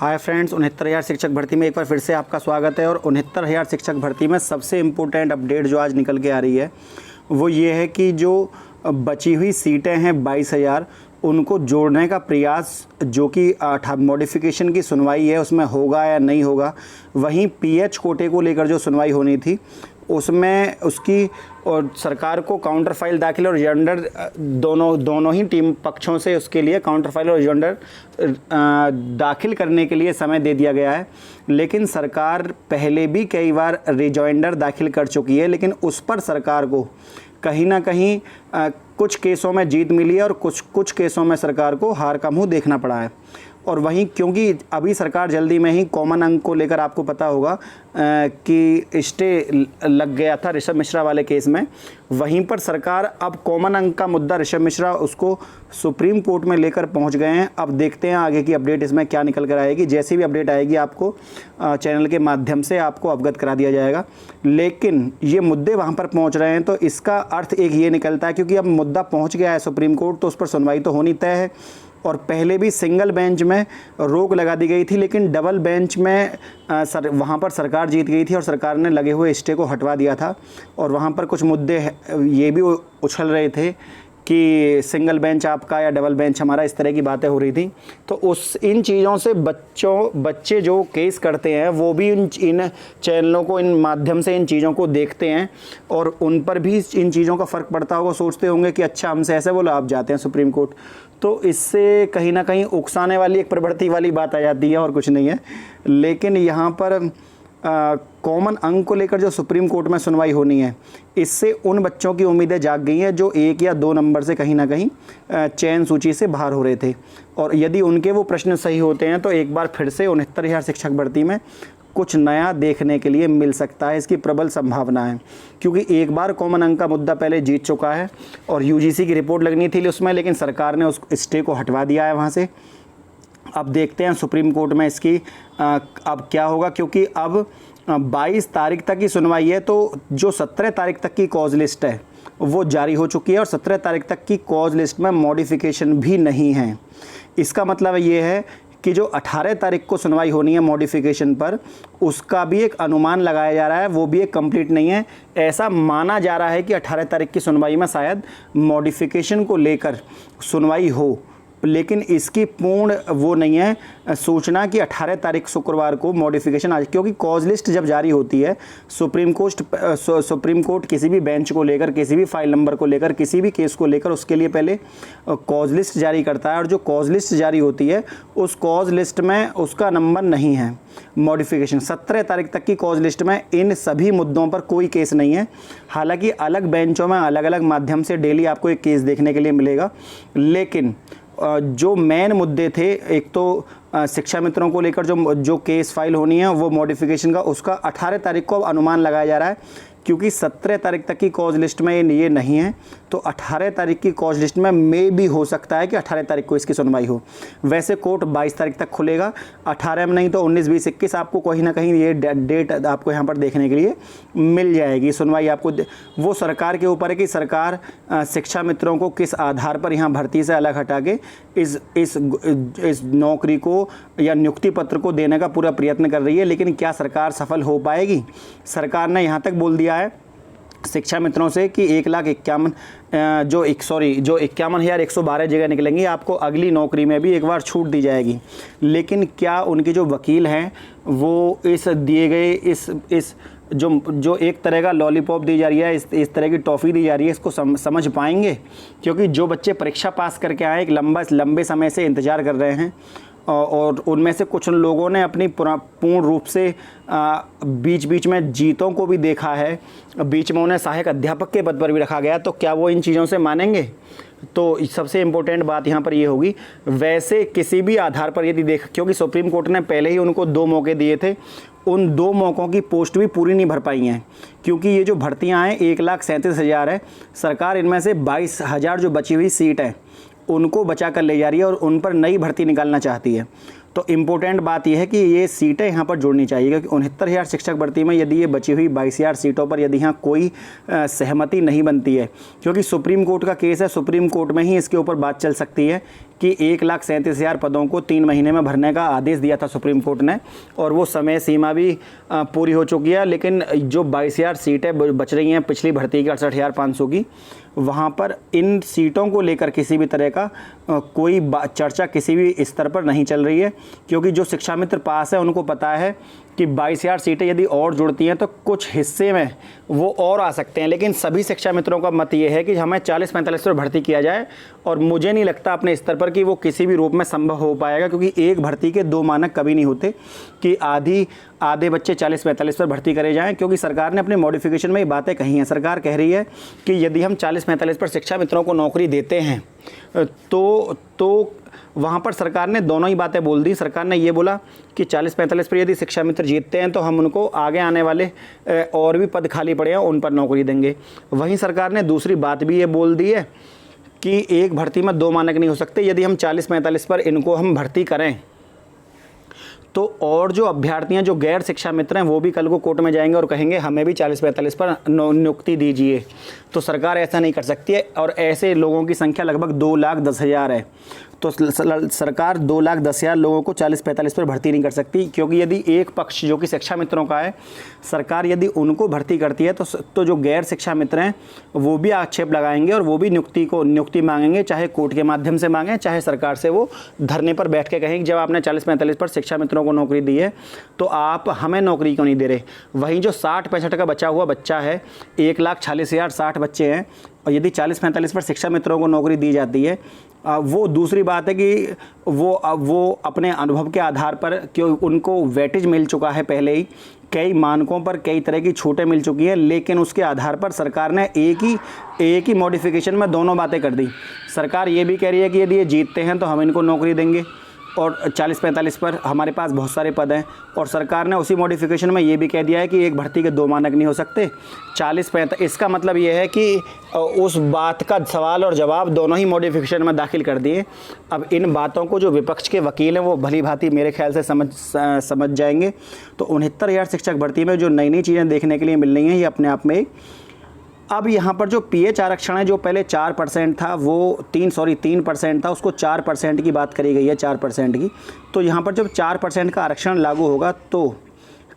Hi friends, 69,000 शिक्षक भर्ती में एक बार फिर से आपका स्वागत है। और 69,000 शिक्षक भर्ती में सबसे इम्पोर्टेंट अपडेट जो आज निकल के आ रही है वो ये है कि जो बची हुई सीटें हैं 22,000 उनको जोड़ने का प्रयास जो कि मॉडिफिकेशन की सुनवाई है उसमें होगा या नहीं होगा। वहीं पीएच कोटे को लेकर जो सुनवाई होनी थी उसमें उसकी और सरकार को काउंटर फाइल दाखिल और जेंडर दोनों ही टीम पक्षों से उसके लिए काउंटर फाइल और जेंडर दाखिल करने के लिए समय दे दिया गया है। लेकिन सरकार पहले भी कई बार रिजॉइंडर दाखिल कर चुकी है, लेकिन उस पर सरकार को कहीं ना कहीं कुछ केसों में जीत मिली है और कुछ केसों में सरकार को हार का मुंह देखना पड़ा है। और वहीं क्योंकि अभी सरकार जल्दी में ही कॉमन अंक को लेकर आपको पता होगा कि स्टे लग गया था ऋषभ मिश्रा वाले केस में, वहीं पर सरकार अब कॉमन अंक का मुद्दा ऋषभ मिश्रा उसको सुप्रीम कोर्ट में लेकर पहुंच गए हैं। अब देखते हैं आगे की अपडेट इसमें क्या निकल कर आएगी। जैसी भी अपडेट आएगी आपको चैनल के माध्यम से आपको अवगत करा दिया जाएगा। लेकिन ये मुद्दे वहाँ पर पहुँच रहे हैं तो इसका अर्थ एक ये निकलता है, क्योंकि अब मुद्दा पहुँच गया है सुप्रीम कोर्ट तो उस पर सुनवाई तो होनी तय है। और पहले भी सिंगल बेंच में रोक लगा दी गई थी, लेकिन डबल बेंच में वहाँ पर सरकार जीत गई थी और सरकार ने लगे हुए स्टे को हटवा दिया था। और वहाँ पर कुछ मुद्दे ये भी उछल रहे थे कि सिंगल बेंच आपका या डबल बेंच हमारा, इस तरह की बातें हो रही थी। तो इन चीज़ों से बच्चे जो केस करते हैं वो भी इन चैनलों को, इन माध्यम से इन चीज़ों को देखते हैं और उन पर भी इन चीज़ों का फ़र्क पड़ता होगा। सोचते होंगे कि अच्छा हमसे ऐसे बोला, आप जाते हैं सुप्रीम कोर्ट। तो इससे कहीं ना कहीं उकसाने वाली एक प्रवृत्ति वाली बात आ जाती है और कुछ नहीं है। लेकिन यहाँ पर कॉमन अंक को लेकर जो सुप्रीम कोर्ट में सुनवाई होनी है, इससे उन बच्चों की उम्मीदें जाग गई हैं जो 1 या 2 नंबर से कहीं ना कहीं चयन सूची से बाहर हो रहे थे। और यदि उनके वो प्रश्न सही होते हैं तो एक बार फिर से 69,000 शिक्षक भर्ती में कुछ नया देखने के लिए मिल सकता है। इसकी प्रबल संभावना है, क्योंकि एक बार कॉमन अंक का मुद्दा पहले जीत चुका है और यूजीसी की रिपोर्ट लगनी थी उसमें, लेकिन सरकार ने उस स्टे को हटवा दिया है वहाँ से। अब देखते हैं सुप्रीम कोर्ट में इसकी अब क्या होगा, क्योंकि अब 22 तारीख तक की सुनवाई है। तो जो 17 तारीख तक की कॉज लिस्ट है वो जारी हो चुकी है और 17 तारीख तक की कॉज लिस्ट में मॉडिफिकेशन भी नहीं है। इसका मतलब ये है कि जो 18 तारीख को सुनवाई होनी है मॉडिफिकेशन पर, उसका भी एक अनुमान लगाया जा रहा है, वो भी एक कंप्लीट नहीं है। ऐसा माना जा रहा है कि 18 तारीख की सुनवाई में शायद मॉडिफिकेशन को लेकर सुनवाई हो, लेकिन इसकी पूर्ण वो नहीं है सूचना कि 18 तारीख शुक्रवार को मॉडिफिकेशन आज, क्योंकि कॉज लिस्ट जब जारी होती है सुप्रीम कोर्ट किसी भी बेंच को लेकर, किसी भी फाइल नंबर को लेकर, किसी भी केस को लेकर उसके लिए पहले कॉज लिस्ट जारी करता है। और जो कॉज लिस्ट जारी होती है उस कॉज लिस्ट में उसका नंबर नहीं है मॉडिफिकेशन। 17 तारीख तक की कॉज लिस्ट में इन सभी मुद्दों पर कोई केस नहीं है। हालांकि अलग बेंचों में अलग अलग माध्यम से डेली आपको एक केस देखने के लिए मिलेगा, लेकिन जो मेन मुद्दे थे, एक तो शिक्षा मित्रों को लेकर जो केस फाइल होनी है वो मॉडिफिकेशन का, उसका 18 तारीख को अनुमान लगाया जा रहा है, क्योंकि 17 तारीख तक की कॉज लिस्ट में ये नहीं है। तो 18 तारीख की कॉज लिस्ट में भी हो सकता है कि 18 तारीख को इसकी सुनवाई हो। वैसे कोर्ट 22 तारीख तक खुलेगा, 18 में नहीं तो 19, 20, 21 आपको कहीं ना कहीं ये डेट आपको यहाँ पर देखने के लिए मिल जाएगी। सुनवाई आपको वो सरकार के ऊपर है कि सरकार शिक्षा मित्रों को किस आधार पर यहाँ भर्ती से अलग हटा के इस नौकरी को या नियुक्ति पत्र को देने का पूरा प्रयत्न कर रही है। लेकिन क्या सरकार सफल हो पाएगी? सरकार ने यहाँ तक बोल दिया है शिक्षा मित्रों से कि 51,112 जगह निकलेंगी, आपको अगली नौकरी में भी एक बार छूट दी जाएगी। लेकिन क्या उनके जो वकील हैं वो इस दिए गए इस जो एक तरह का लॉलीपॉप दी जा रही है, इस तरह की टॉफ़ी दी जा रही है, इसको समझ पाएंगे? क्योंकि जो बच्चे परीक्षा पास करके आए एक लंबे समय से इंतज़ार कर रहे हैं और उनमें से कुछ लोगों ने अपनी पूर्ण रूप से बीच बीच में जीतों को भी देखा है, बीच में उन्हें सहायक अध्यापक के पद पर भी रखा गया, तो क्या वो इन चीज़ों से मानेंगे? तो सबसे इम्पोर्टेंट बात यहाँ पर ये होगी। वैसे किसी भी आधार पर यदि क्योंकि सुप्रीम कोर्ट ने पहले ही उनको 2 मौके दिए थे, उन 2 मौक़ों की पोस्ट भी पूरी नहीं भर पाई हैं, क्योंकि ये जो भर्तियाँ हैं 1,37,000 है। सरकार इनमें से 22,000 जो बची हुई सीट है उनको बचा कर ले जा रही है और उन पर नई भर्ती निकालना चाहती है। तो इम्पोर्टेंट बात यह है कि ये सीटें यहाँ पर जोड़नी चाहिए, क्योंकि 69,000 शिक्षक भर्ती में यदि ये बची हुई 22,000 सीटों पर यदि यहाँ कोई सहमति नहीं बनती है, क्योंकि सुप्रीम कोर्ट का केस है, सुप्रीम कोर्ट में ही इसके ऊपर बात चल सकती है कि 1,37,000 पदों को 3 महीने में भरने का आदेश दिया था सुप्रीम कोर्ट ने, और वो समय सीमा भी पूरी हो चुकी है। लेकिन जो 22,000 सीटें बच रही हैं पिछली भर्ती की 68,500 की, वहाँ पर इन सीटों को लेकर किसी भी तरह का कोई चर्चा किसी भी स्तर पर नहीं चल रही है, क्योंकि जो शिक्षा मित्र पास है उनको पता है कि 22,000 सीटें यदि और जुड़ती हैं तो कुछ हिस्से में वो और आ सकते हैं। लेकिन सभी शिक्षा मित्रों का मत ये है कि हमें 40-45 पर भर्ती किया जाए, और मुझे नहीं लगता अपने स्तर पर कि वो किसी भी रूप में संभव हो पाएगा, क्योंकि एक भर्ती के 2 मानक कभी नहीं होते कि आधे बच्चे 40-45 पर भर्ती करे जाएं, क्योंकि सरकार ने अपने मॉडिफिकेशन में ये बातें कही हैं। सरकार कह रही है कि यदि हम 40-45 पर शिक्षा मित्रों को नौकरी देते हैं तो वहाँ पर सरकार ने दोनों ही बातें बोल दी। सरकार ने ये बोला कि 40-45 पर यदि शिक्षा मित्र जीतते हैं तो हम उनको आगे आने वाले और भी पद खाली पड़े हैं उन पर नौकरी देंगे। वहीं सरकार ने दूसरी बात भी ये बोल दी है कि एक भर्ती में 2 मानक नहीं हो सकते। यदि हम 40-45 पर इनको हम भर्ती करें तो और जो अभ्यर्थियां जो गैर शिक्षा मित्र हैं वो भी कल को कोर्ट में जाएंगे और कहेंगे हमें भी 40-45 पर नियुक्ति दीजिए। तो सरकार ऐसा नहीं कर सकती है, और ऐसे लोगों की संख्या लगभग 2,10,000 है। तो सरकार 2,10,000 लोगों को 40-45 पर भर्ती नहीं कर सकती, क्योंकि यदि एक पक्ष जो कि शिक्षा मित्रों का है, सरकार यदि उनको भर्ती करती है तो जो गैर शिक्षा मित्र हैं वो भी आक्षेप लगाएंगे और वो भी नियुक्ति मांगेंगे, चाहे कोर्ट के माध्यम से मांगें, चाहे सरकार से वो धरने पर बैठ के कहें जब आपने 40-45 पर शिक्षा मित्रों को नौकरी दी है तो आप हमें नौकरी क्यों नहीं दे रहे। वहीं जो 60-65 का बचा हुआ बच्चा है, 1,40,060 बच्चे हैं, और यदि 40-45 पर शिक्षा मित्रों को नौकरी दी जाती है, वो दूसरी बात है कि वो अपने अनुभव के आधार पर, क्यों उनको वेटेज मिल चुका है पहले ही, कई मानकों पर कई तरह की छूटें मिल चुकी हैं, लेकिन उसके आधार पर सरकार ने एक ही मॉडिफिकेशन में दोनों बातें कर दी। सरकार ये भी कह रही है कि यदि ये जीतते हैं तो हम इनको नौकरी देंगे, और 40-45 पर हमारे पास बहुत सारे पद हैं, और सरकार ने उसी मॉडिफिकेशन में ये भी कह दिया है कि एक भर्ती के 2 मानक नहीं हो सकते 40-45। इसका मतलब ये है कि उस बात का सवाल और जवाब दोनों ही मॉडिफिकेशन में दाखिल कर दिए। अब इन बातों को जो विपक्ष के वकील हैं वो भली भांति मेरे ख्याल से समझ जाएंगे। तो 69,000 शिक्षक भर्ती में जो नई चीज़ें देखने के लिए मिल रही हैं ये अपने आप में। अब यहाँ पर जो पीएच आरक्षण है, जो पहले 4% था, वो 3% था, उसको 4% की बात करी गई है, 4% की। तो यहाँ पर जब 4% का आरक्षण लागू होगा तो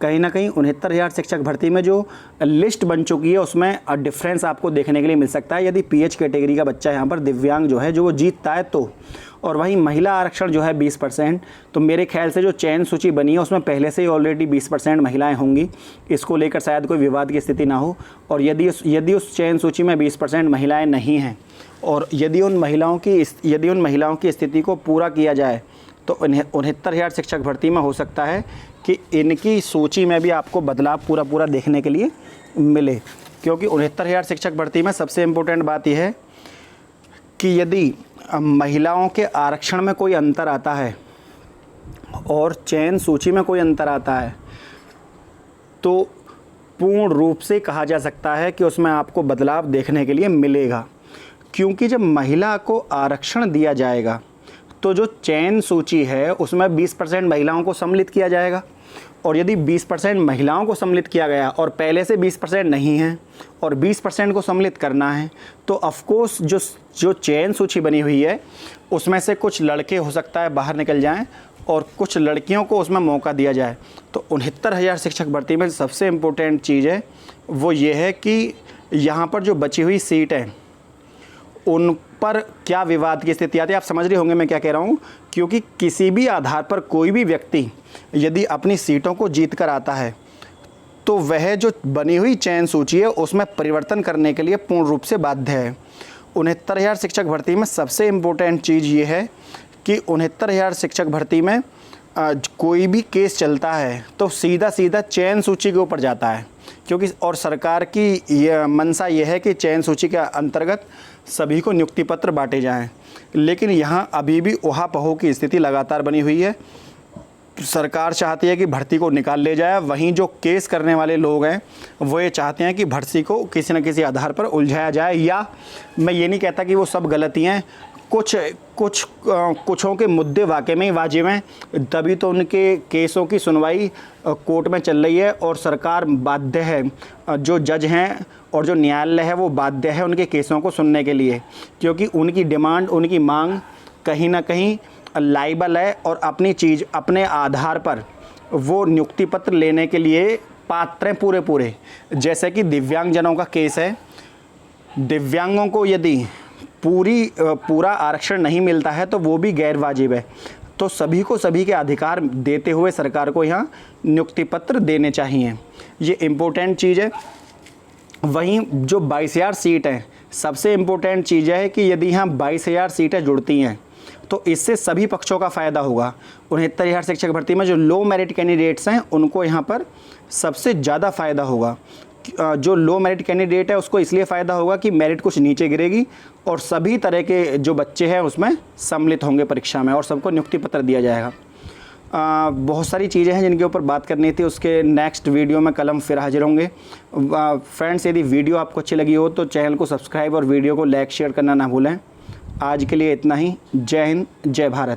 कहीं ना कहीं 69,000 शिक्षक भर्ती में जो लिस्ट बन चुकी है उसमें डिफरेंस आपको देखने के लिए मिल सकता है, यदि पीएच कैटेगरी का बच्चा यहाँ पर दिव्यांग जो है जो वो जीतता है तो। और वहीं महिला आरक्षण जो है 20%, तो मेरे ख्याल से जो चयन सूची बनी है उसमें पहले से ही ऑलरेडी 20% महिलाएं होंगी, इसको लेकर शायद कोई विवाद की स्थिति ना हो। और यदि उस चयन सूची में 20% महिलाएं नहीं हैं, और यदि उन महिलाओं की स्थिति को पूरा किया जाए तो 69,000 शिक्षक भर्ती में हो सकता है कि इनकी सूची में भी आपको बदलाव पूरा देखने के लिए मिले। क्योंकि 69,000 शिक्षक भर्ती में सबसे इम्पोर्टेंट बात यह है कि यदि महिलाओं के आरक्षण में कोई अंतर आता है और चयन सूची में कोई अंतर आता है तो पूर्ण रूप से कहा जा सकता है कि उसमें आपको बदलाव देखने के लिए मिलेगा। क्योंकि जब महिला को आरक्षण दिया जाएगा तो जो चयन सूची है उसमें 20% महिलाओं को सम्मिलित किया जाएगा, और यदि 20% महिलाओं को सम्मिलित किया गया और पहले से 20% नहीं है और 20% को सम्मिलित करना है तो ऑफकोर्स जो चयन सूची बनी हुई है उसमें से कुछ लड़के हो सकता है बाहर निकल जाएं और कुछ लड़कियों को उसमें मौका दिया जाए। तो 69,000 शिक्षक भर्ती में सबसे इम्पोर्टेंट चीज़ है वो ये है कि यहाँ पर जो बची हुई सीट है उन पर क्या विवाद की स्थिति आती है। आप समझ रहे होंगे मैं क्या कह रहा हूँ, क्योंकि किसी भी आधार पर कोई भी व्यक्ति यदि अपनी सीटों को जीत कर आता है तो वह जो बनी हुई चयन सूची है उसमें परिवर्तन करने के लिए पूर्ण रूप से बाध्य है। 69,000 शिक्षक भर्ती में सबसे इम्पोर्टेंट चीज़ ये है कि 69,000 शिक्षक भर्ती में कोई भी केस चलता है तो सीधा चयन सूची के ऊपर जाता है, क्योंकि और सरकार की ये मंशा ये है कि चयन सूची के अंतर्गत सभी को नियुक्ति पत्र बांटे जाएं। लेकिन यहाँ अभी भी ऊहापोह की स्थिति लगातार बनी हुई है। सरकार चाहती है कि भर्ती को निकाल ले जाए, वहीं जो केस करने वाले लोग हैं वो ये चाहते हैं कि भर्ती को किसी न किसी आधार पर उलझाया जाए। या मैं ये नहीं कहता कि वो सब गलती हैं, कुछों के मुद्दे वाकई में ही वाजिब हैं, तभी तो उनके केसों की सुनवाई कोर्ट में चल रही है और सरकार बाध्य है, जो जज हैं और जो न्यायालय है वो बाध्य है उनके केसों को सुनने के लिए, क्योंकि उनकी डिमांड, उनकी मांग कहीं ना कहीं लाइबल है और अपनी चीज़ अपने आधार पर वो नियुक्ति पत्र लेने के लिए पात्र हैं पूरे पूरे। जैसे कि दिव्यांगजनों का केस है, दिव्यांगों को यदि पूरा आरक्षण नहीं मिलता है तो वो भी गैर वाजिब है। तो सभी को सभी के अधिकार देते हुए सरकार को यहाँ नियुक्ति पत्र देने चाहिए, ये इम्पोर्टेंट चीज़ है। वहीं जो 22,000 सीट हैं, सबसे इम्पोर्टेंट चीज़ है कि यदि यहाँ 22,000 सीटें जुड़ती हैं तो इससे सभी पक्षों का फ़ायदा होगा। 69,000 शिक्षक भर्ती में जो लो मेरिट कैंडिडेट्स हैं उनको यहाँ पर सबसे ज़्यादा फ़ायदा होगा। जो लो मेरिट कैंडिडेट है उसको इसलिए फ़ायदा होगा कि मेरिट कुछ नीचे गिरेगी और सभी तरह के जो बच्चे हैं उसमें सम्मिलित होंगे परीक्षा में और सबको नियुक्ति पत्र दिया जाएगा। बहुत सारी चीज़ें हैं जिनके ऊपर बात करनी थी, उसके नेक्स्ट वीडियो में कल हम फिर हाजिर होंगे। फ्रेंड्स, यदि वीडियो आपको अच्छी लगी हो तो चैनल को सब्सक्राइब और वीडियो को लाइक शेयर करना ना भूलें। आज के लिए इतना ही। जय हिंद, जय भारत।